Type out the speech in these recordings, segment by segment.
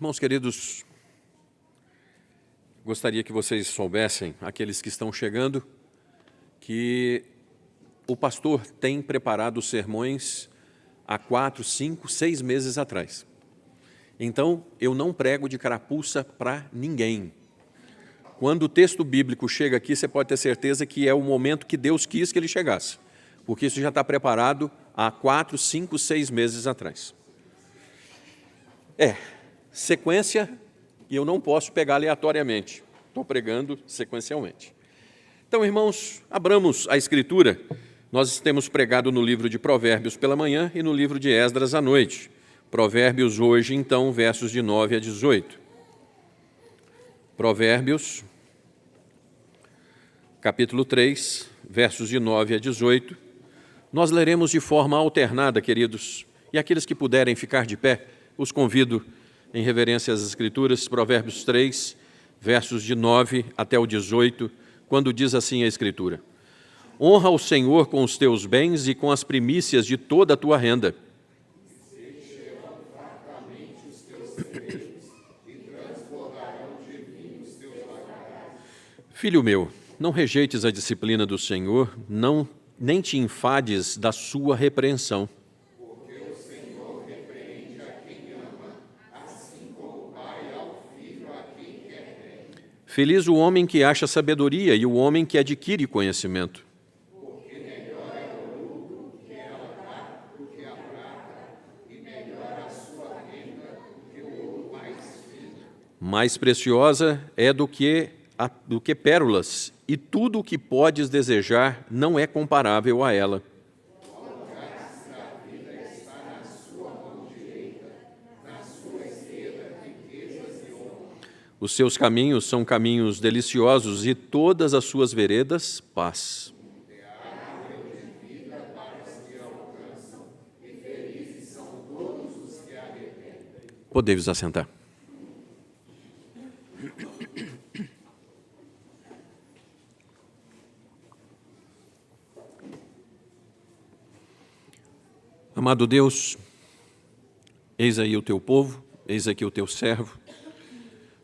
Irmãos queridos, gostaria que vocês soubessem, aqueles que estão chegando, que o pastor tem preparado sermões há 4, 5, 6 meses atrás. Então, eu não prego de carapuça para ninguém. Quando o texto bíblico chega aqui, você pode ter certeza que é o momento que Deus quis que ele chegasse, porque isso já está preparado há 4, 5, 6 meses atrás. Sequência, e eu não posso pegar aleatoriamente. Estou pregando sequencialmente. Então, irmãos, abramos a Escritura. Nós temos pregado no livro de Provérbios pela manhã e no livro de Esdras à noite. Provérbios hoje, então, versos de 9 a 18. Provérbios, capítulo 3, versos de 9 a 18. Nós leremos de forma alternada, queridos, e aqueles que puderem ficar de pé, os convido em reverência às Escrituras, Provérbios 3, versos de 9 até o 18, quando diz assim a Escritura: Honra o Senhor com os teus bens e com as primícias de toda a tua renda. Filho meu, não rejeites a disciplina do Senhor, nem te enfades da sua repreensão. Porque o Senhor repreende a quem ama, assim como o pai ao filho a quem quer bem. Feliz o homem que acha sabedoria e o homem que adquire conhecimento. Porque melhor é o lucro que ela dá do que a prata, e melhor a sua renda do que o ouro mais fino. Mais preciosa é do que pérolas, e tudo o que podes desejar não é comparável a ela. Os seus caminhos são caminhos deliciosos e todas as suas veredas, paz. Podemos assentar. Amado Deus, eis aí o teu povo, eis aqui o teu servo.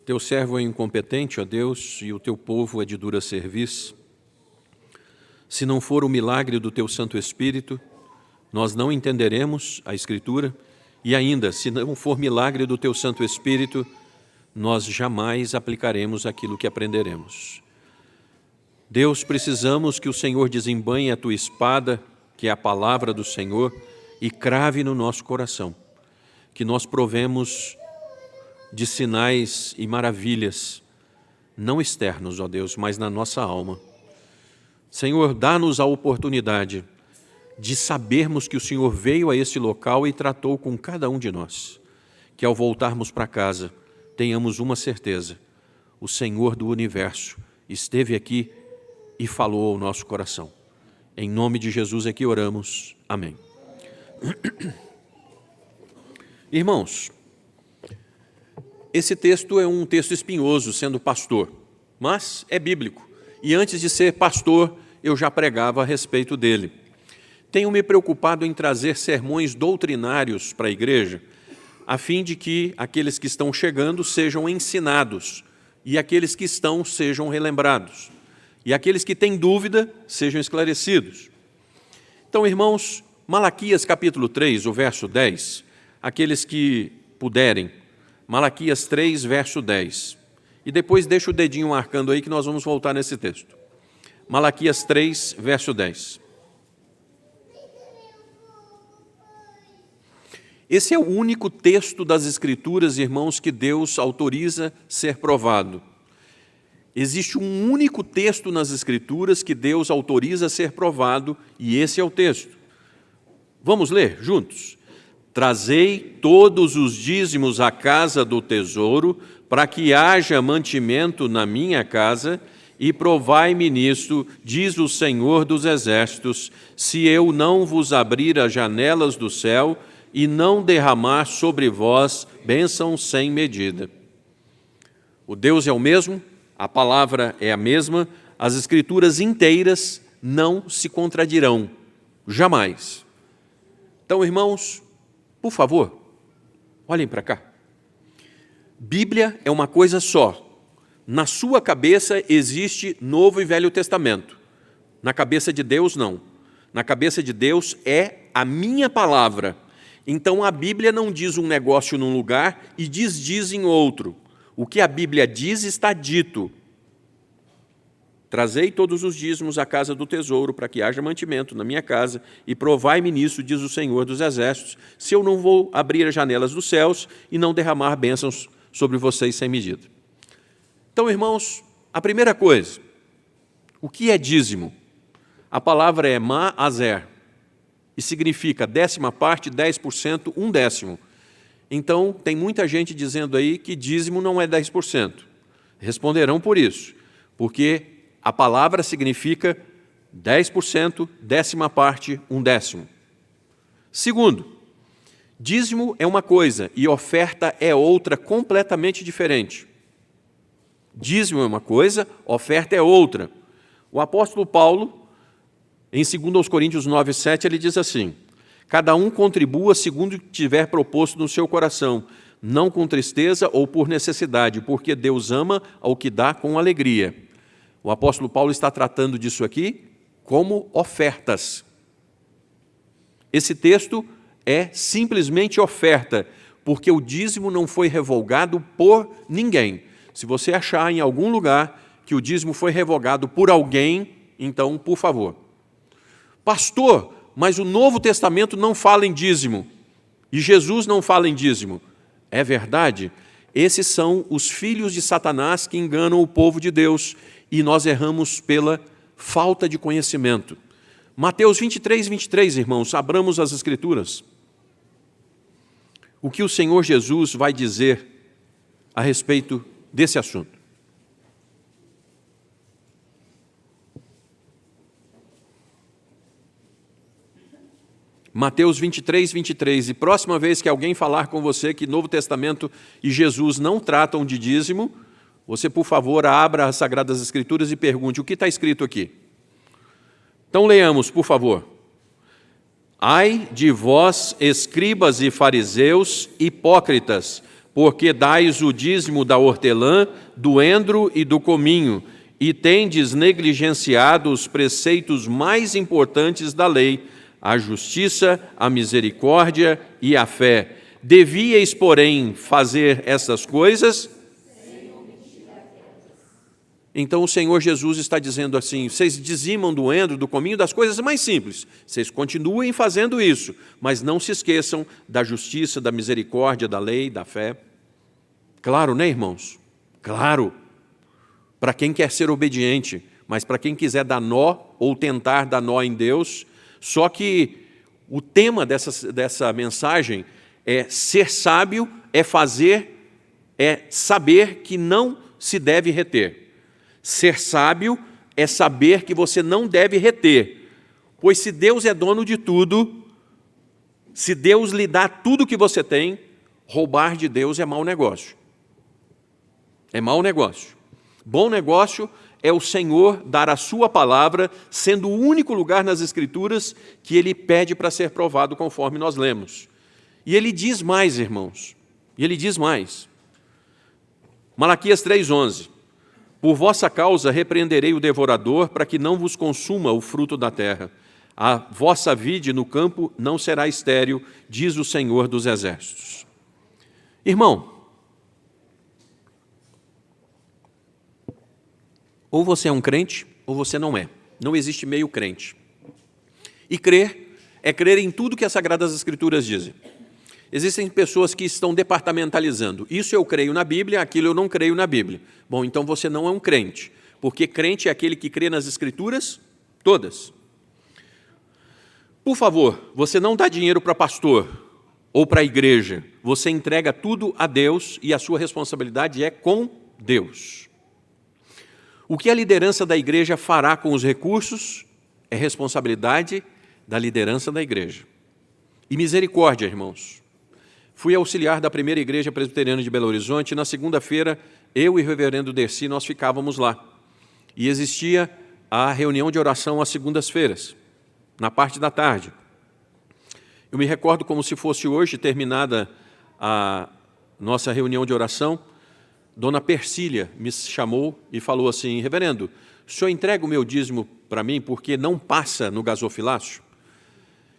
Teu servo é incompetente, ó Deus, e o teu povo é de dura serviço. Se não for o milagre do teu Santo Espírito, nós não entenderemos a Escritura, e ainda, se não for milagre do teu Santo Espírito, nós jamais aplicaremos aquilo que aprenderemos. Deus, precisamos que o Senhor desembainhe a tua espada, que é a palavra do Senhor, e crave no nosso coração, que nós provemos de sinais e maravilhas, não externos, ó Deus, mas na nossa alma. Senhor, dá-nos a oportunidade de sabermos que o Senhor veio a este local e tratou com cada um de nós, que ao voltarmos para casa, tenhamos uma certeza: o Senhor do universo esteve aqui e falou ao nosso coração. Em nome de Jesus é que oramos. Amém. Irmãos, esse texto é um texto espinhoso, sendo pastor, mas é bíblico. E antes de ser pastor, eu já pregava a respeito dele. Tenho me preocupado em trazer sermões doutrinários para a igreja, a fim de que aqueles que estão chegando sejam ensinados, e aqueles que estão sejam relembrados, e aqueles que têm dúvida sejam esclarecidos. Então, irmãos, Malaquias capítulo 3, o verso 10, aqueles que puderem, Malaquias 3, verso 10. E depois deixa o dedinho marcando aí que nós vamos voltar nesse texto. Malaquias 3, verso 10. Esse é o único texto das Escrituras, irmãos, que Deus autoriza ser provado. Existe um único texto nas Escrituras que Deus autoriza ser provado, e esse é o texto. Vamos ler juntos? Trazei todos os dízimos à casa do tesouro, para que haja mantimento na minha casa, e provai-me nisto, diz o Senhor dos Exércitos, se eu não vos abrir as janelas do céu e não derramar sobre vós bênção sem medida. O Deus é o mesmo, a palavra é a mesma, as Escrituras inteiras não se contradirão, jamais. Então, irmãos, por favor, olhem para cá. Bíblia é uma coisa só. Na sua cabeça existe Novo e Velho Testamento. Na cabeça de Deus, não. Na cabeça de Deus é a minha palavra. Então a Bíblia não diz um negócio num lugar e diz em outro. O que a Bíblia diz está dito. Trazei todos os dízimos à casa do tesouro, para que haja mantimento na minha casa, e provai-me nisso, diz o Senhor dos Exércitos, se eu não vou abrir as janelas dos céus e não derramar bênçãos sobre vocês sem medida. Então, irmãos, a primeira coisa, o que é dízimo? A palavra é ma'aser, e significa 10ª parte, 10%, 1/10. Então, tem muita gente dizendo aí que dízimo não é 10%. Responderão por isso, porque a palavra significa 10%, 10ª parte, 1/10. Segundo, dízimo é uma coisa e oferta é outra completamente diferente. Dízimo é uma coisa, oferta é outra. O apóstolo Paulo, em 2 Coríntios 9:7, ele diz assim: cada um contribua segundo o que tiver proposto no seu coração, não com tristeza ou por necessidade, porque Deus ama ao que dá com alegria. O apóstolo Paulo está tratando disso aqui como ofertas. Esse texto é simplesmente oferta, porque o dízimo não foi revogado por ninguém. Se você achar em algum lugar que o dízimo foi revogado por alguém, então, por favor. Pastor, mas o Novo Testamento não fala em dízimo, e Jesus não fala em dízimo. É verdade? Esses são os filhos de Satanás que enganam o povo de Deus, e nós erramos pela falta de conhecimento. Mateus 23, irmãos, abramos as Escrituras. O que o Senhor Jesus vai dizer a respeito desse assunto? Mateus 23, e próxima vez que alguém falar com você que Novo Testamento e Jesus não tratam de dízimo, você, por favor, abra as Sagradas Escrituras e pergunte o que está escrito aqui. Então, leamos, por favor. Ai de vós, escribas e fariseus, hipócritas, porque dais o dízimo da hortelã, do endro e do cominho, e tendes negligenciado os preceitos mais importantes da lei, a justiça, a misericórdia e a fé. Devíeis, porém, fazer essas coisas. Então o Senhor Jesus está dizendo assim: vocês dizimam do endro, do cominho, das coisas mais simples. Vocês continuem fazendo isso, mas não se esqueçam da justiça, da misericórdia, da lei, da fé. Claro, né, irmãos? Claro. Para quem quer ser obediente, mas para quem quiser dar nó ou tentar dar nó em Deus. Só que o tema dessa mensagem é ser sábio, é saber que não se deve reter. Ser sábio é saber que você não deve reter, pois se Deus é dono de tudo, se Deus lhe dá tudo que você tem, roubar de Deus é mau negócio. É mau negócio. Bom negócio é o Senhor dar a sua palavra, sendo o único lugar nas Escrituras que Ele pede para ser provado conforme nós lemos. E Ele diz mais, irmãos, e Ele diz mais. Malaquias 3:11. Por vossa causa repreenderei o devorador, para que não vos consuma o fruto da terra. A vossa vide no campo não será estéril, diz o Senhor dos Exércitos. Irmão, ou você é um crente, ou você não é. Não existe meio crente. E crer é crer em tudo que as Sagradas Escrituras dizem. Existem pessoas que estão departamentalizando. Isso eu creio na Bíblia, aquilo eu não creio na Bíblia. Bom, então você não é um crente, porque crente é aquele que crê nas Escrituras todas. Por favor, você não dá dinheiro para pastor ou para a igreja. Você entrega tudo a Deus e a sua responsabilidade é com Deus. O que a liderança da igreja fará com os recursos é responsabilidade da liderança da igreja. E misericórdia, irmãos. Fui auxiliar da primeira igreja presbiteriana de Belo Horizonte e na segunda-feira, eu e o reverendo Dercy, nós ficávamos lá. E existia a reunião de oração às segundas-feiras, na parte da tarde. Eu me recordo como se fosse hoje, terminada a nossa reunião de oração, Dona Persília me chamou e falou assim: reverendo, o senhor entrega o meu dízimo para mim porque não passa no gasofilácio?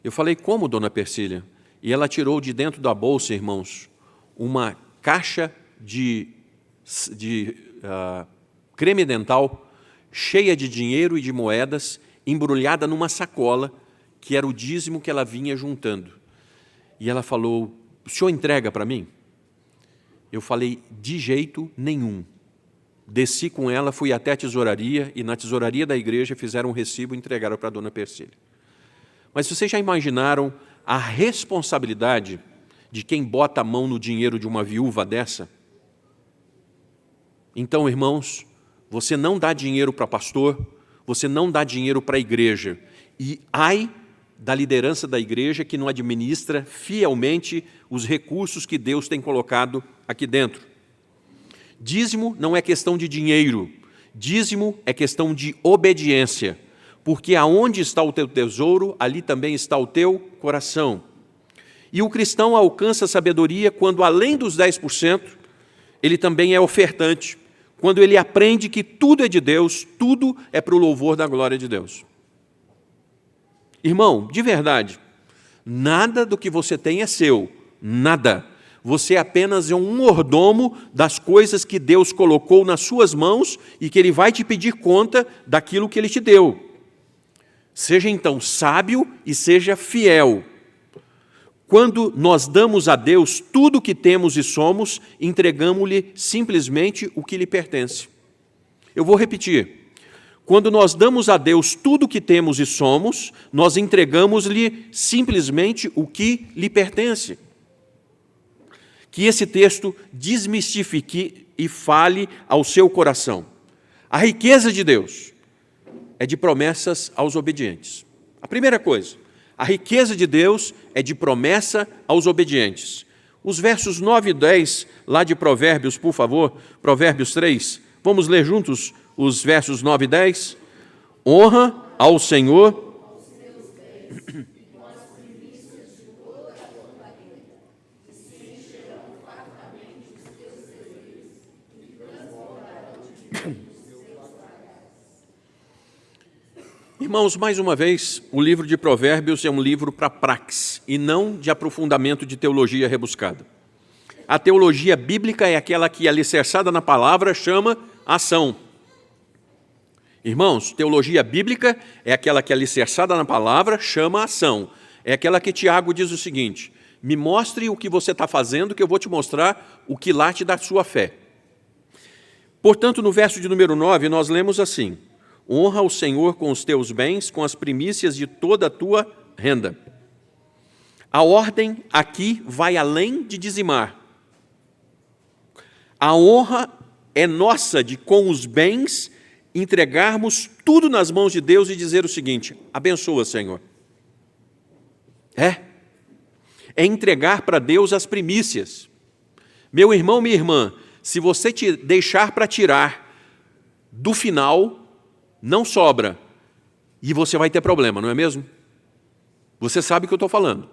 Eu falei: como, dona Persília? E ela tirou de dentro da bolsa, irmãos, uma caixa de creme dental cheia de dinheiro e de moedas, embrulhada numa sacola, que era o dízimo que ela vinha juntando. E ela falou: o senhor entrega para mim? Eu falei: de jeito nenhum. Desci com ela, fui até a tesouraria, e na tesouraria da igreja fizeram um recibo e entregaram para a dona Persília. Mas vocês já imaginaram a responsabilidade de quem bota a mão no dinheiro de uma viúva dessa? Então, irmãos, você não dá dinheiro para pastor, você não dá dinheiro para a igreja. E ai da liderança da igreja que não administra fielmente os recursos que Deus tem colocado aqui dentro. Dízimo não é questão de dinheiro, dízimo é questão de obediência, porque aonde está o teu tesouro, ali também está o teu coração. E o cristão alcança a sabedoria quando, além dos 10%, ele também é ofertante, quando ele aprende que tudo é de Deus, tudo é para o louvor da glória de Deus. Irmão, de verdade, nada do que você tem é seu, nada. Você apenas é um mordomo das coisas que Deus colocou nas suas mãos e que Ele vai te pedir conta daquilo que Ele te deu. Seja então sábio e seja fiel. Quando nós damos a Deus tudo o que temos e somos, entregamos-lhe simplesmente o que lhe pertence. Eu vou repetir. Quando nós damos a Deus tudo o que temos e somos, nós entregamos-lhe simplesmente o que lhe pertence. Que esse texto desmistifique e fale ao seu coração. A riqueza de Deus é de promessas aos obedientes. A primeira coisa, a riqueza de Deus é de promessa aos obedientes. Os versos 9 e 10, lá de Provérbios, por favor, Provérbios 3, vamos ler juntos os versos 9 e 10. Honra ao Senhor Irmãos, mais uma vez, o livro de Provérbios é um livro para praxe e não de aprofundamento de teologia rebuscada. A teologia bíblica é aquela que, alicerçada na palavra, chama ação. Irmãos, teologia bíblica é aquela que, alicerçada na palavra, chama ação. É aquela que Tiago diz o seguinte: me mostre o que você está fazendo, que eu vou te mostrar o que late da sua fé. Portanto, no verso de número 9, nós lemos assim: honra o Senhor com os teus bens, com as primícias de toda a tua renda. A ordem aqui vai além de dizimar. A honra é nossa de, com os bens, entregarmos tudo nas mãos de Deus e dizer o seguinte: abençoa, Senhor. É entregar para Deus as primícias. Meu irmão, minha irmã, se você te deixar para tirar do final, não sobra, e você vai ter problema, não é mesmo? Você sabe o que eu estou falando.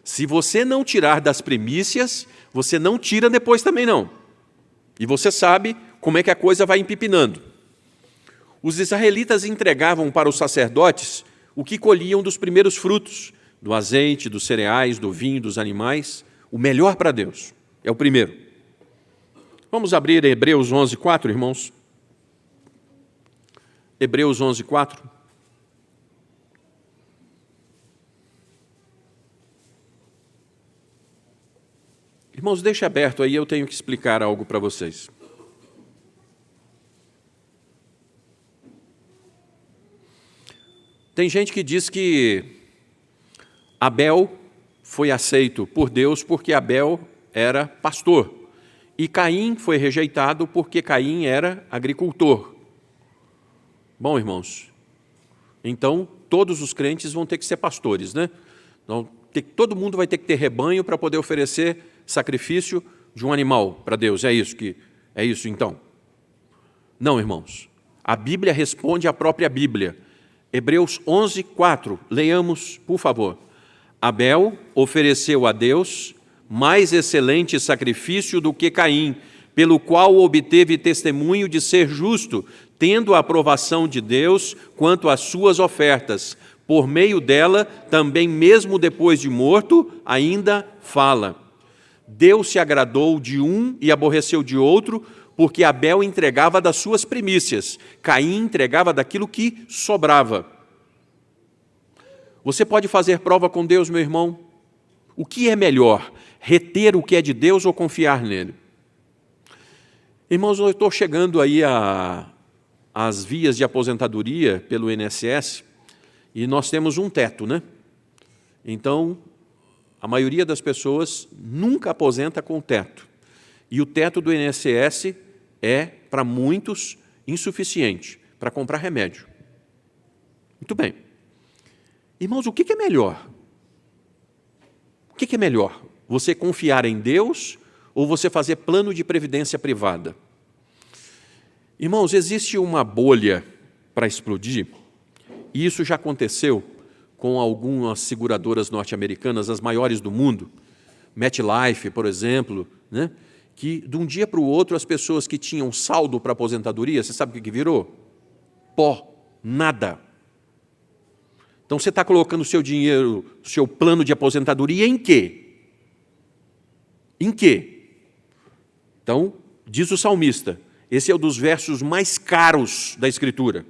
Se você não tirar das primícias, você não tira depois também não. E você sabe como é que a coisa vai empipinando. Os israelitas entregavam para os sacerdotes o que colhiam dos primeiros frutos, do azeite, dos cereais, do vinho, dos animais, o melhor para Deus. É o primeiro. Vamos abrir Hebreus 11:4, irmãos. Hebreus 11:4. Irmãos, deixa aberto aí, eu tenho que explicar algo para vocês. Tem gente que diz que Abel foi aceito por Deus porque Abel era pastor, e Caim foi rejeitado porque Caim era agricultor. Bom, irmãos, então todos os crentes vão ter que ser pastores, né? Então, todo mundo vai ter que ter rebanho para poder oferecer sacrifício de um animal para Deus. É isso então? Não, irmãos. A Bíblia responde à própria Bíblia. Hebreus 11:4, leiamos, por favor. Abel ofereceu a Deus mais excelente sacrifício do que Caim, pelo qual obteve testemunho de ser justo, tendo a aprovação de Deus quanto às suas ofertas. Por meio dela, também mesmo depois de morto, ainda fala. Deus se agradou de um e aborreceu de outro, porque Abel entregava das suas primícias, Caim entregava daquilo que sobrava. Você pode fazer prova com Deus, meu irmão? O que é melhor, reter o que é de Deus ou confiar nele? Irmãos, eu estou chegando aí às vias de aposentadoria pelo INSS e nós temos um teto, né? Então, a maioria das pessoas nunca aposenta com teto. E o teto do INSS é, para muitos, insuficiente para comprar remédio. Muito bem. Irmãos, o que é melhor? O que é melhor? Você confiar em Deus ou você fazer plano de previdência privada? Irmãos, existe uma bolha para explodir, e isso já aconteceu com algumas seguradoras norte-americanas, as maiores do mundo, MetLife, por exemplo, né? Que de um dia para o outro as pessoas que tinham saldo para aposentadoria, você sabe o que virou? Pó, nada. Então você está colocando o seu dinheiro, o seu plano de aposentadoria em quê? Em quê? Então, diz o salmista, esse é um dos versos mais caros da Escritura.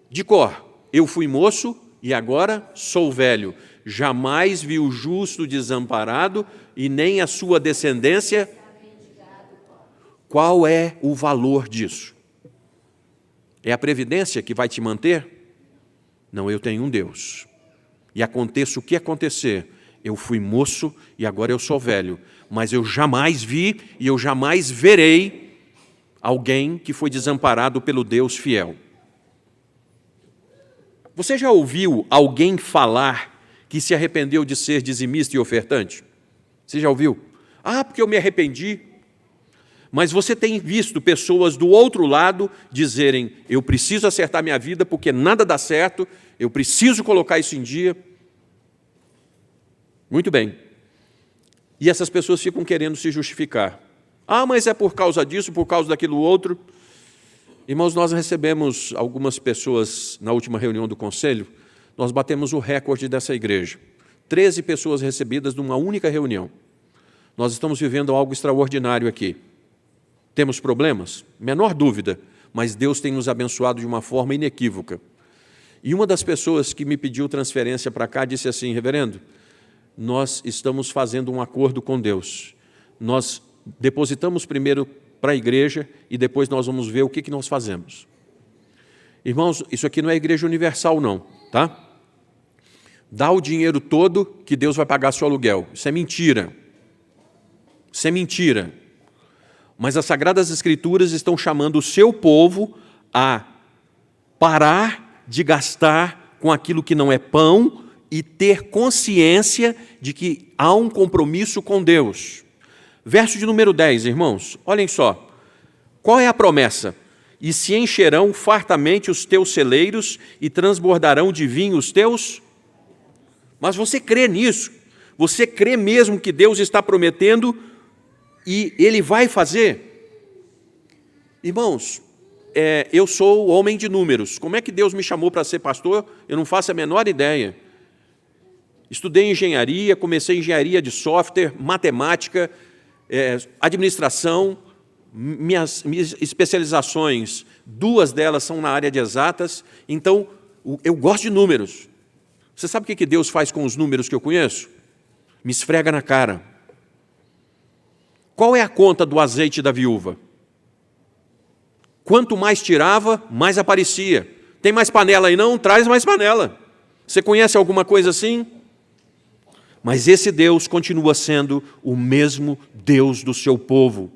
De cor, eu fui moço e agora sou velho. Jamais vi o justo desamparado e nem a sua descendência. Qual é o valor disso? É a previdência que vai te manter? Não, eu tenho um Deus. E aconteça o que acontecer, eu fui moço e agora eu sou velho, mas eu jamais vi e eu jamais verei alguém que foi desamparado pelo Deus fiel. Você já ouviu alguém falar que se arrependeu de ser dizimista e ofertante? Você já ouviu? Ah, porque eu me arrependi. Mas você tem visto pessoas do outro lado dizerem, eu preciso acertar minha vida porque nada dá certo, eu preciso colocar isso em dia. Muito bem. E essas pessoas ficam querendo se justificar. Ah, mas é por causa disso, por causa daquilo outro. Irmãos, nós recebemos algumas pessoas na última reunião do conselho, nós batemos o recorde dessa igreja. 13 pessoas recebidas numa única reunião. Nós estamos vivendo algo extraordinário aqui. Temos problemas? Menor dúvida, mas Deus tem nos abençoado de uma forma inequívoca. E uma das pessoas que me pediu transferência para cá disse assim, reverendo, nós estamos fazendo um acordo com Deus. Nós depositamos primeiro para a igreja e depois nós vamos ver o que nós fazemos. Irmãos, isso aqui não é igreja universal não, tá? Dá o dinheiro todo que Deus vai pagar seu aluguel. Isso é mentira. Isso é mentira. Mas as Sagradas Escrituras estão chamando o seu povo a parar de gastar com aquilo que não é pão e ter consciência de que há um compromisso com Deus. Verso de número 10, irmãos, olhem só. Qual é a promessa? E se encherão fartamente os teus celeiros e transbordarão de vinho os teus... Mas você crê nisso? Você crê mesmo que Deus está prometendo e Ele vai fazer? Irmãos, eu sou homem de números. Como é que Deus me chamou para ser pastor? Eu não faço a menor ideia. Estudei engenharia, comecei engenharia de software, matemática, administração. Minhas especializações, 2 delas são na área de exatas. Então, eu gosto de números. Você sabe o que Deus faz com os números que eu conheço? Me esfrega na cara. Qual é a conta do azeite da viúva? Quanto mais tirava, mais aparecia. Tem mais panela aí não? Traz mais panela. Você conhece alguma coisa assim? Mas esse Deus continua sendo o mesmo Deus do seu povo.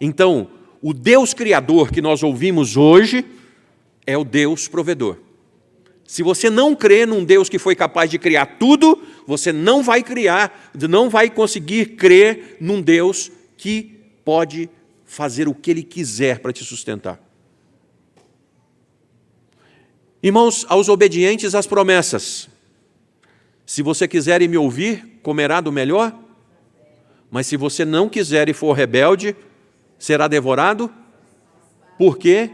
Então, o Deus criador que nós ouvimos hoje é o Deus provedor. Se você não crê num Deus que foi capaz de criar tudo, você não vai conseguir crer num Deus que pode fazer o que Ele quiser para te sustentar. Irmãos, aos obedientes às promessas, se você quiser me ouvir, comerá do melhor Mas se você não quiser e for rebelde, será devorado? Por quê?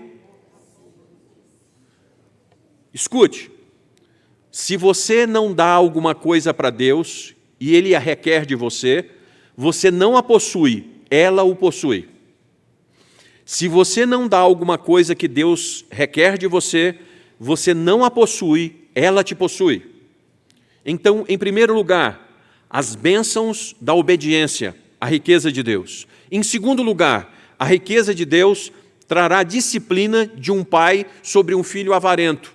Escute, se você não dá alguma coisa para Deus e Ele a requer de você, você não a possui, ela o possui. Se você não dá alguma coisa que Deus requer de você, você não a possui, ela te possui. Então, em primeiro lugar, as bênçãos da obediência, a riqueza de Deus. Em segundo lugar, a riqueza de Deus trará a disciplina de um pai sobre um filho avarento.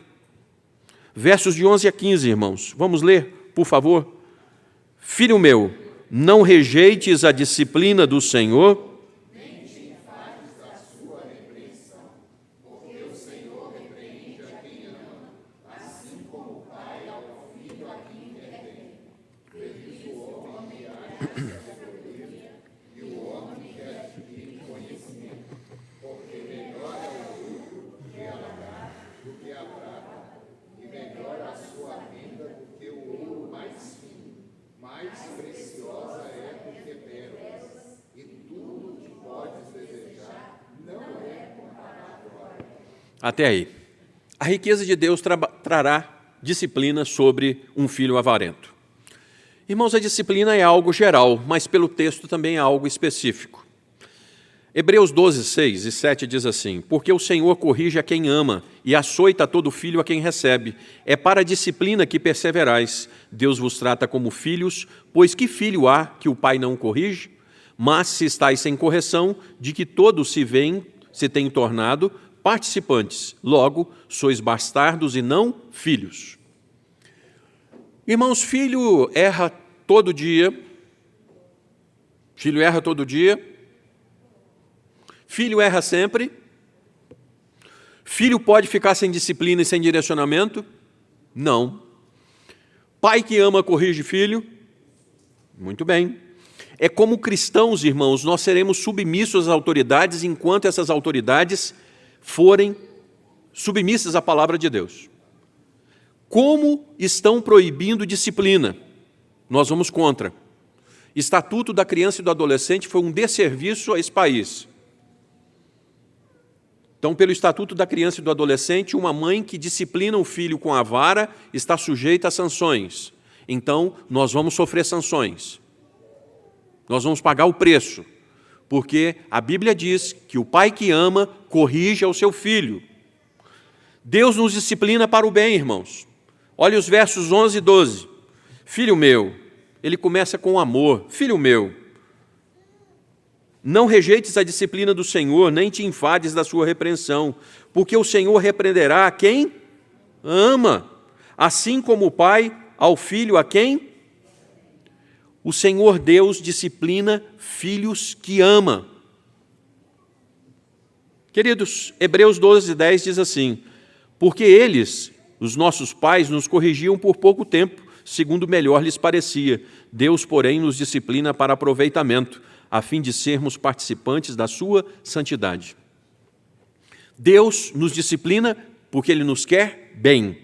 Versos de 11 a 15, irmãos. Vamos ler, por favor. Filho meu, não rejeites a disciplina do Senhor, nem te enfades da sua repreensão, porque o Senhor repreende a quem ama, assim como o pai ao filho a quem retém. Feliz o homem que acha sabedoria e o homem que adquire conhecimento, porque melhor é o lucro que a lagar do que a prata, e melhor a sua renda do que o ouro mais fino, mais preciosa é do que pérolas, e tudo que podes desejar não é comparado a ela. Até aí. A riqueza de Deus trará disciplina sobre um filho avarento. Irmãos, a disciplina é algo geral, mas pelo texto também é algo específico. Hebreus 12, 6 e 7 diz assim: porque o Senhor corrige a quem ama e açoita todo filho a quem recebe. É para a disciplina que perseverais. Deus vos trata como filhos, pois que filho há que o pai não corrige? Mas se estáis sem correção, de que todos se têm tornado participantes. Logo, sois bastardos e não filhos. Irmãos, filho erra todo dia. Filho erra todo dia. Filho erra sempre. Filho pode ficar sem disciplina e sem direcionamento? Não. Pai que ama corrige filho? Muito bem. É como cristãos, irmãos, nós seremos submissos às autoridades enquanto essas autoridades forem submissas à palavra de Deus. Como estão proibindo disciplina? Nós vamos contra. Estatuto da Criança e do Adolescente foi um desserviço a esse país. Então, pelo Estatuto da Criança e do Adolescente, uma mãe que disciplina o filho com a vara está sujeita a sanções. Então, nós vamos sofrer sanções. Nós vamos pagar o preço, porque a Bíblia diz que o pai que ama corrige ao seu filho. Deus nos disciplina para o bem, irmãos. Olha os versos 11 e 12. Filho meu, ele começa com amor. Filho meu, não rejeites a disciplina do Senhor, nem te enfades da sua repreensão, porque o Senhor repreenderá a quem ama, assim como o pai ao filho a quem? O Senhor Deus disciplina filhos que ama. Queridos, Hebreus 12, 10 diz assim: porque eles, os nossos pais, nos corrigiam por pouco tempo, segundo melhor lhes parecia. Deus, porém, nos disciplina para aproveitamento, a fim de sermos participantes da sua santidade. Deus nos disciplina porque Ele nos quer bem.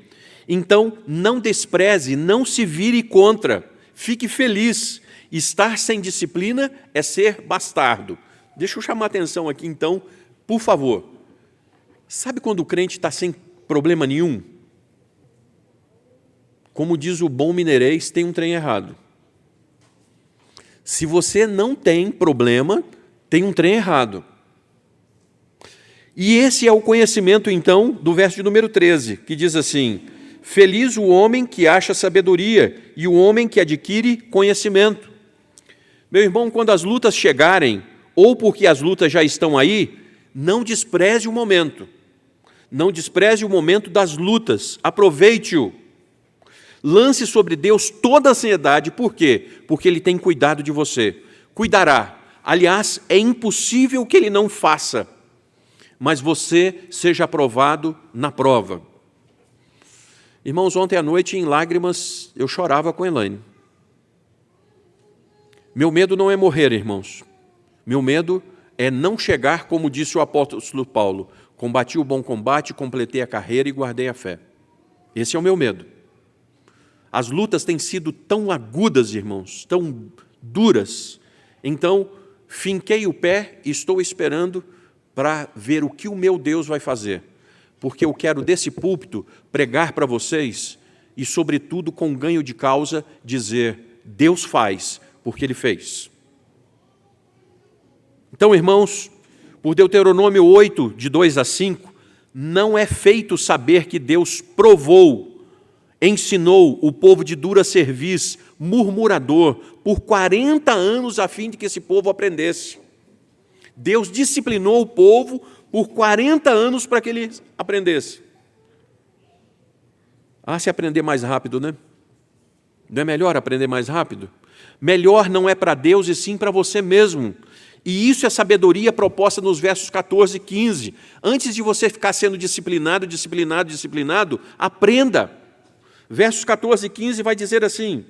Então, não despreze, não se vire contra, fique feliz. Estar sem disciplina é ser bastardo. Deixa eu chamar a atenção aqui, então, por favor. Sabe quando o crente está sem problema nenhum? Como diz o bom mineirês, tem um trem errado. Se você não tem problema, tem um trem errado. E esse é o conhecimento, então, do verso de número 13, que diz assim: feliz o homem que acha sabedoria e o homem que adquire conhecimento. Meu irmão, quando as lutas chegarem, ou porque as lutas já estão aí, não despreze o momento. Não despreze o momento das lutas, aproveite-o. Lance sobre Deus toda a ansiedade. Por quê? Porque Ele tem cuidado de você. Cuidará. Aliás, é impossível que Ele não faça. Mas você seja aprovado na prova. Irmãos, ontem à noite, em lágrimas, eu chorava com Elaine. Meu medo não é morrer, irmãos. Meu medo é não chegar, como disse o apóstolo Paulo: combati o bom combate, completei a carreira e guardei a fé. Esse é o meu medo. As lutas têm sido tão agudas, irmãos, tão duras, Então, finquei o pé e estou esperando para ver o que o meu Deus vai fazer. Porque eu quero, desse púlpito, pregar para vocês e, sobretudo, com ganho de causa, dizer: Deus faz, porque Ele fez. Então, irmãos, por Deuteronômio 8, de 2 a 5, não é feito saber que Deus provou, ensinou o povo de dura cerviz, murmurador, por 40 anos a fim de que esse povo aprendesse. Deus disciplinou o povo por 40 anos para que ele aprendesse. Se aprender mais rápido, né? Não é melhor aprender mais rápido? Melhor não é para Deus e sim para você mesmo. E isso é sabedoria proposta nos versos 14 e 15. Antes de você ficar sendo disciplinado, aprenda. Versos 14 e 15 vai dizer assim: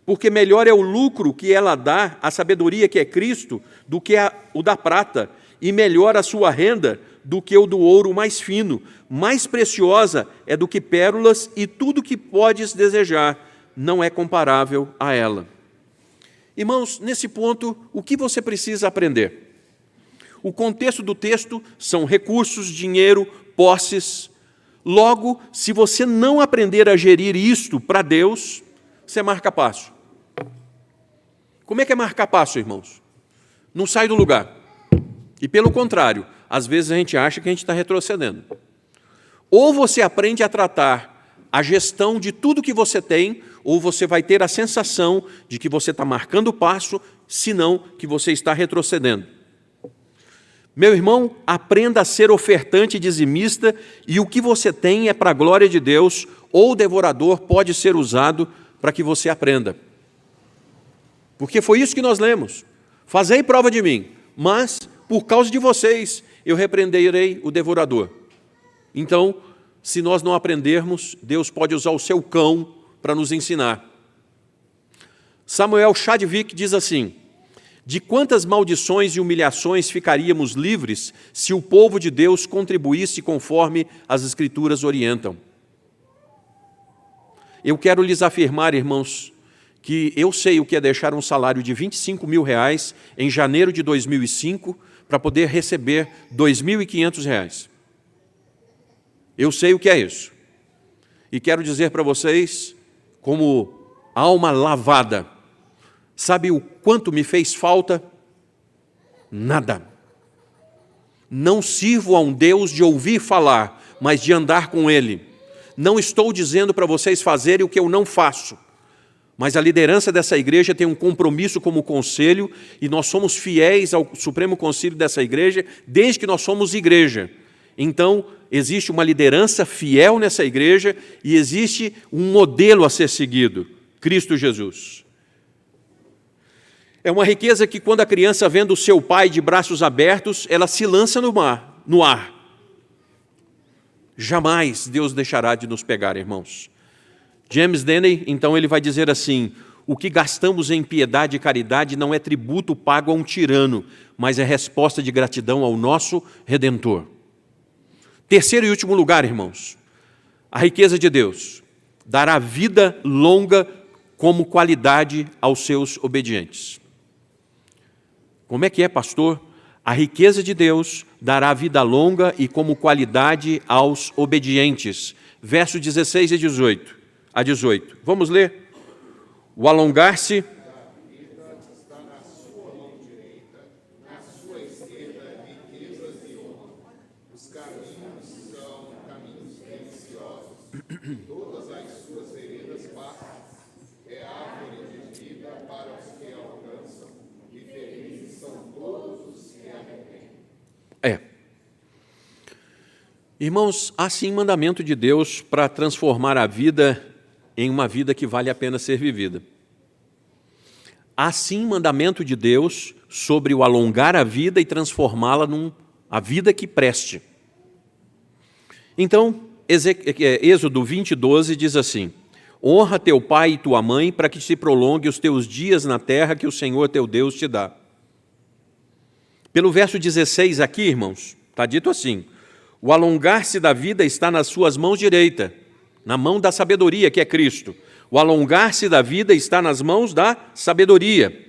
porque melhor é o lucro que ela dá, a sabedoria que é Cristo, do que o da prata, e melhor a sua renda do que o do ouro mais fino. Mais preciosa é do que pérolas, e tudo que podes desejar não é comparável a ela. Irmãos, nesse ponto, o que você precisa aprender? O contexto do texto são recursos, dinheiro, posses. Logo, se você não aprender a gerir isto para Deus, você marca passo. Como é que é marcar passo, irmãos? Não sai do lugar. E pelo contrário, às vezes a gente acha que a gente está retrocedendo. Ou você aprende a tratar a gestão de tudo que você tem, ou você vai ter a sensação de que você está marcando passo, senão que você está retrocedendo. Meu irmão, aprenda a ser ofertante e dizimista, e o que você tem é para a glória de Deus, ou o devorador pode ser usado para que você aprenda. Porque foi isso que nós lemos. Fazei prova de mim, mas por causa de vocês eu repreenderei o devorador. Então, se nós não aprendermos, Deus pode usar o seu cão para nos ensinar. Samuel Chadwick diz assim: de quantas maldições e humilhações ficaríamos livres se o povo de Deus contribuísse conforme as Escrituras orientam? Eu quero lhes afirmar, irmãos, que eu sei o que é deixar um salário de R$25.000 em janeiro de 2005 para poder receber R$2.500. Eu sei o que é isso. E quero dizer para vocês, como alma lavada, sabe o quanto me fez falta? Nada. Não sirvo a um Deus de ouvir falar, mas de andar com Ele. Não estou dizendo para vocês fazerem o que eu não faço, mas a liderança dessa igreja tem um compromisso como conselho, e nós somos fiéis ao Supremo Concílio dessa igreja, desde que nós somos igreja. Então, existe uma liderança fiel nessa igreja, e existe um modelo a ser seguido, Cristo Jesus. É uma riqueza que, quando a criança vendo o seu pai de braços abertos, ela se lança no ar. Jamais Deus deixará de nos pegar, irmãos. James Denney, então, ele vai dizer assim: o que gastamos em piedade e caridade não é tributo pago a um tirano, mas é resposta de gratidão ao nosso Redentor. Terceiro e último lugar, irmãos, a riqueza de Deus dará vida longa como qualidade aos seus obedientes. Como é que é, pastor? A riqueza de Deus dará vida longa e como qualidade aos obedientes. Versos 16 e 18. Vamos ler? O alongar-se todas as suas veredas passam, é árvore de vida para os que alcançam, e felizes são todos os que arrependem. Irmãos, há sim mandamento de Deus para transformar a vida em uma vida que vale a pena ser vivida. Há sim mandamento de Deus sobre o alongar a vida e transformá-la numa vida que preste. Então, Êxodo 20:12 diz assim: honra teu pai e tua mãe para que se prolongue os teus dias na terra que o Senhor teu Deus te dá. Pelo verso 16 aqui, irmãos, está dito assim: o alongar-se da vida está nas suas mãos direita, na mão da sabedoria, que é Cristo. O alongar-se da vida está nas mãos da sabedoria.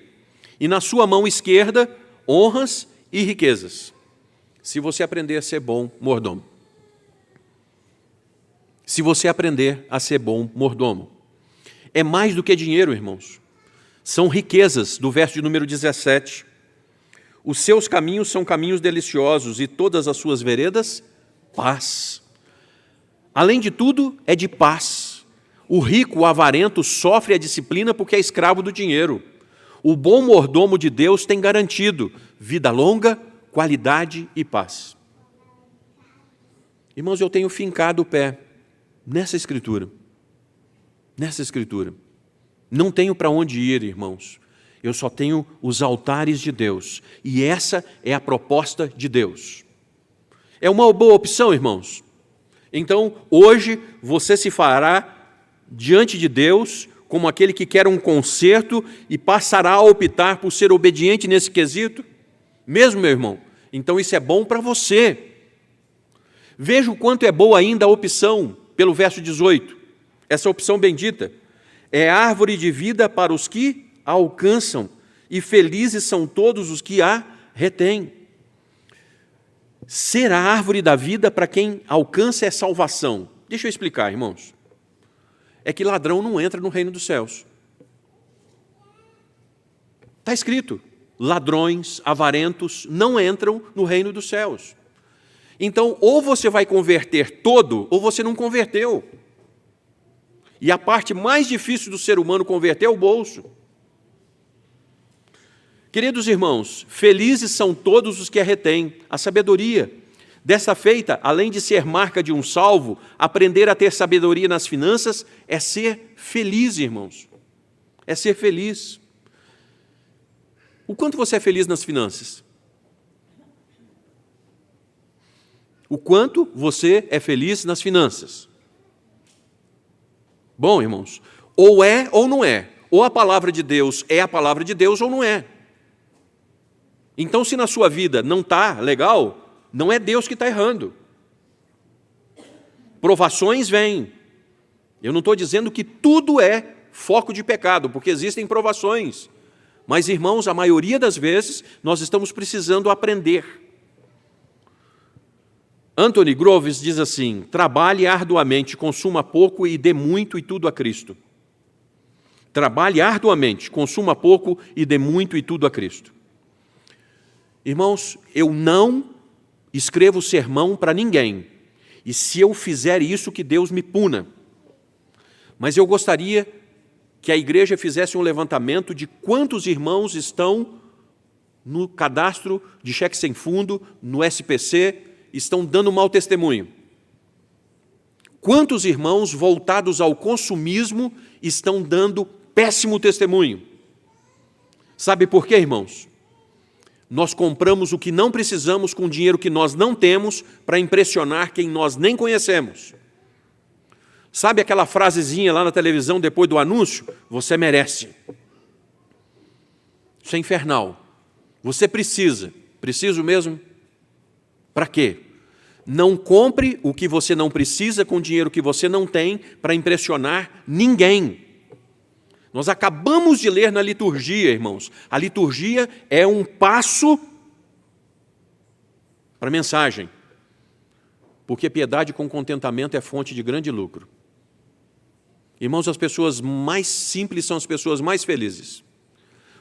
e na sua mão esquerda honras e riquezas. Se você aprender a ser bom mordomo. Se você aprender a ser bom mordomo. É mais do que dinheiro, irmãos. São riquezas, do verso de número 17. Os seus caminhos são caminhos deliciosos e todas as suas veredas, paz. Além de tudo, é de paz. O rico, o avarento, sofre a disciplina porque é escravo do dinheiro. O bom mordomo de Deus tem garantido vida longa, qualidade e paz. Irmãos, eu tenho fincado o pé nessa Escritura. Nessa Escritura. Não tenho para onde ir, irmãos. Eu só tenho os altares de Deus. E essa é a proposta de Deus. É uma boa opção, irmãos. Então, hoje, você se fará diante de Deus como aquele que quer um conserto e passará a optar por ser obediente nesse quesito? Mesmo, meu irmão? Então, isso é bom para você. Veja o quanto é boa ainda a opção, pelo verso 18. Essa opção bendita. É árvore de vida para os que a alcançam, e felizes são todos os que a retêm. Ser a árvore da vida para quem alcança é salvação. Deixa eu explicar, irmãos. É que ladrão não entra no reino dos céus. Está escrito, ladrões, avarentos não entram no reino dos céus. Então, ou você vai converter todo, ou você não converteu. E a parte mais difícil do ser humano converter é o bolso. Queridos irmãos, felizes são todos os que a retêm, a sabedoria. Dessa feita, além de ser marca de um salvo, aprender a ter sabedoria nas finanças é ser feliz, irmãos. É ser feliz. O quanto você é feliz nas finanças? O quanto você é feliz nas finanças? Bom, irmãos, ou é ou não é. Ou a palavra de Deus é a palavra de Deus ou não é. Então, se na sua vida não está legal, não é Deus que está errando. Provações vêm. Eu não estou dizendo que tudo é foco de pecado, porque existem provações. Mas, irmãos, a maioria das vezes, nós estamos precisando aprender. Anthony Groves diz assim, trabalhe arduamente, consuma pouco e dê muito e tudo a Cristo. Trabalhe arduamente, consuma pouco e dê muito e tudo a Cristo. Irmãos, eu não escrevo sermão para ninguém. E se eu fizer isso, que Deus me puna. Mas eu gostaria que a igreja fizesse um levantamento de quantos irmãos estão no cadastro de cheque sem fundo, no SPC, estão dando mau testemunho. Quantos irmãos voltados ao consumismo estão dando péssimo testemunho? Sabe por quê, irmãos? Nós compramos o que não precisamos com dinheiro que nós não temos para impressionar quem nós nem conhecemos. Sabe aquela frasezinha lá na televisão depois do anúncio? Você merece. Isso é infernal. Você precisa. Preciso mesmo? Para quê? Não compre o que você não precisa com dinheiro que você não tem para impressionar ninguém. Nós acabamos de ler na liturgia, irmãos. A liturgia é um passo para a mensagem. Porque piedade com contentamento é fonte de grande lucro. Irmãos, as pessoas mais simples são as pessoas mais felizes.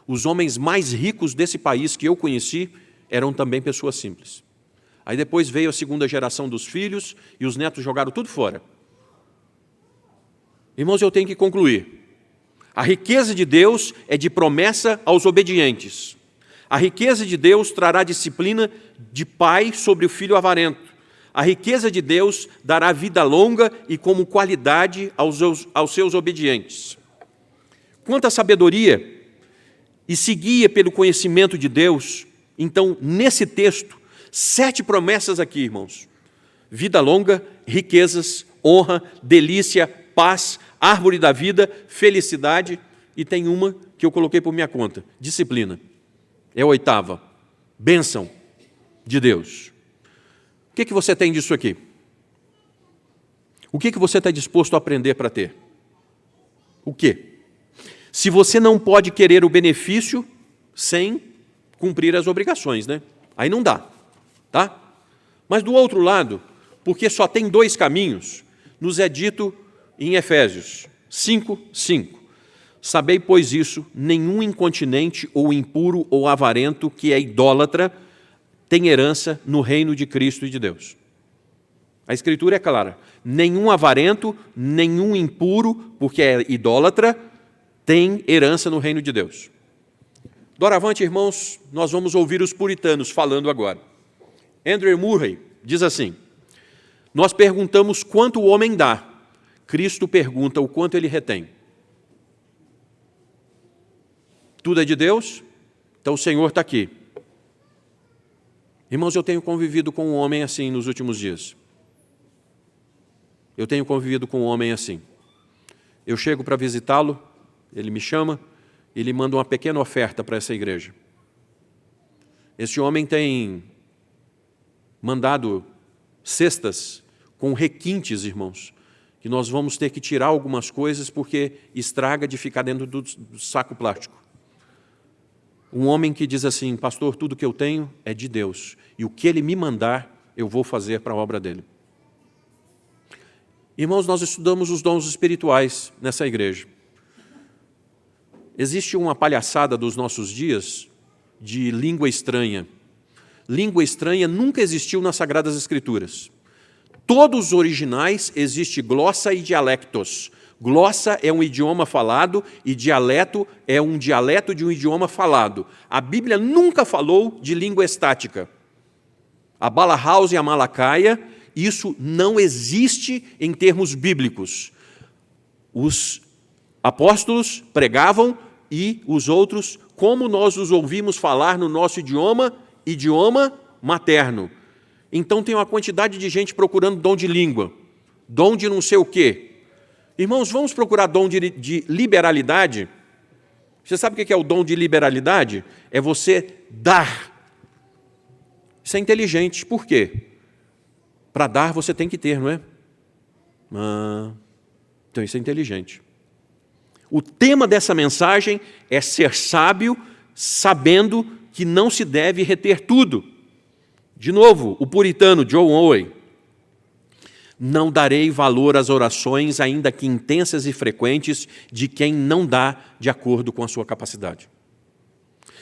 Os homens mais ricos desse país que eu conheci eram também pessoas simples. Aí depois veio a segunda geração dos filhos e os netos jogaram tudo fora. Irmãos, eu tenho que concluir. A riqueza de Deus é de promessa aos obedientes. A riqueza de Deus trará disciplina de pai sobre o filho avarento. A riqueza de Deus dará vida longa e como qualidade aos seus obedientes. Quanto à sabedoria e se guia pelo conhecimento de Deus, então, nesse texto, 7 promessas aqui, irmãos. Vida longa, riquezas, honra, delícia, paz, árvore da vida, felicidade, e tem uma que eu coloquei por minha conta, disciplina. É a 8ª, bênção de Deus. O que você tem disso aqui? O que você está disposto a aprender para ter? O quê? Se você não pode querer o benefício, sem cumprir as obrigações, né? Aí não dá, tá? Mas do outro lado, porque só tem dois caminhos, nos é dito em Efésios 5:5. Sabei, pois isso, nenhum incontinente ou impuro ou avarento que é idólatra tem herança no reino de Cristo e de Deus. A Escritura é clara. Nenhum avarento, nenhum impuro, porque é idólatra, tem herança no reino de Deus. Doravante, irmãos, nós vamos ouvir os puritanos falando agora. Andrew Murray diz assim: nós perguntamos quanto o homem dá, Cristo pergunta o quanto ele retém. Tudo é de Deus, então o Senhor está aqui. Irmãos, eu tenho convivido com um homem assim nos últimos dias. Eu tenho convivido com um homem assim. Eu chego para visitá-lo, ele me chama, e ele manda uma pequena oferta para essa igreja. Este homem tem mandado cestas com requintes, irmãos, que nós vamos ter que tirar algumas coisas porque estraga de ficar dentro do saco plástico. Um homem que diz assim: pastor, tudo que eu tenho é de Deus, e o que Ele me mandar, eu vou fazer para a obra dEle. Irmãos, nós estudamos os dons espirituais nessa igreja. Existe uma palhaçada dos nossos dias de língua estranha. Língua estranha nunca existiu nas Sagradas Escrituras. Todos os originais existe glossa e dialectos. Glossa é um idioma falado e dialeto é um dialeto de um idioma falado. A Bíblia nunca falou de língua estática. A Balahaus e a Malacaia, isso não existe em termos bíblicos. Os apóstolos pregavam e os outros, como nós os ouvimos falar no nosso idioma materno. Então tem uma quantidade de gente procurando dom de língua, dom de não sei o quê. Irmãos, vamos procurar dom de liberalidade? Você sabe o que é o dom de liberalidade? É você dar. Isso é inteligente. Por quê? Para dar você tem que ter, não é? Então isso é inteligente. O tema dessa mensagem é ser sábio, sabendo que não se deve reter tudo. De novo, o puritano John Owen: não darei valor às orações, ainda que intensas e frequentes, de quem não dá de acordo com a sua capacidade.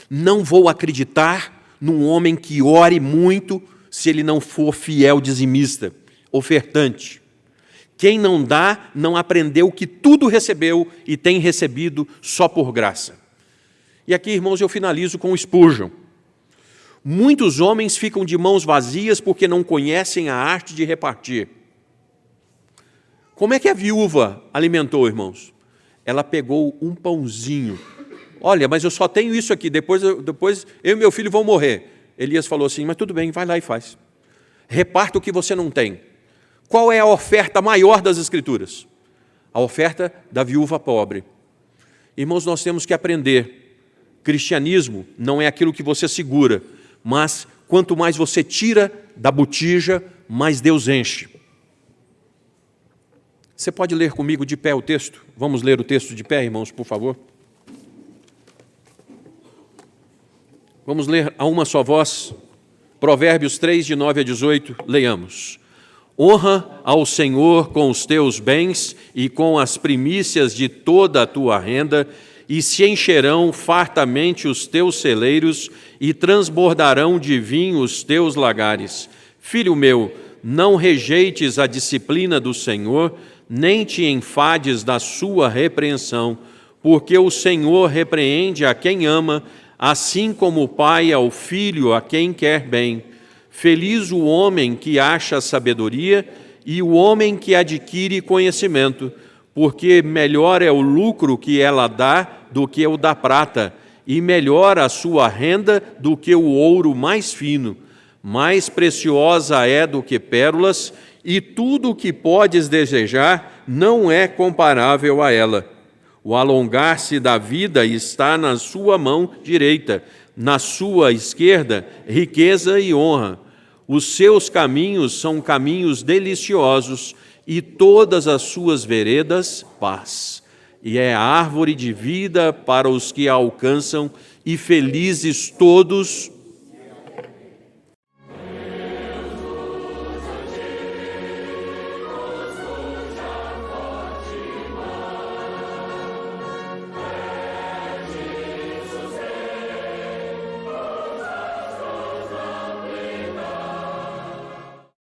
Não vou acreditar num homem que ore muito se ele não for fiel dizimista, ofertante. Quem não dá, não aprendeu que tudo recebeu e tem recebido só por graça. E aqui, irmãos, eu finalizo com o Spurgeon. Muitos homens ficam de mãos vazias porque não conhecem a arte de repartir. Como é que a viúva alimentou, irmãos? Ela pegou um pãozinho. Olha, mas eu só tenho isso aqui, depois eu e meu filho vão morrer. Elias falou assim: mas tudo bem, vai lá e faz. Reparta o que você não tem. Qual é a oferta maior das Escrituras? A oferta da viúva pobre. Irmãos, nós temos que aprender. Cristianismo não é aquilo que você segura, mas quanto mais você tira da botija, mais Deus enche. Você pode ler comigo de pé o texto? Vamos ler o texto de pé, irmãos, por favor? Vamos ler a uma só voz. Provérbios 3, de 9 a 18, leiamos. Honra ao Senhor com os teus bens e com as primícias de toda a tua renda, e se encherão fartamente os teus celeiros e transbordarão de vinho os teus lagares. Filho meu, não rejeites a disciplina do Senhor, nem te enfades da sua repreensão, porque o Senhor repreende a quem ama, assim como o pai ao filho a quem quer bem. Feliz o homem que acha sabedoria e o homem que adquire conhecimento, porque melhor é o lucro que ela dá do que o da prata, e melhor a sua renda do que o ouro mais fino. Mais preciosa é do que pérolas, e tudo o que podes desejar não é comparável a ela. O alongar-se da vida está na sua mão direita, na sua esquerda, riqueza e honra. Os seus caminhos são caminhos deliciosos, e todas as suas veredas, paz. E é a árvore de vida para os que a alcançam, e felizes todos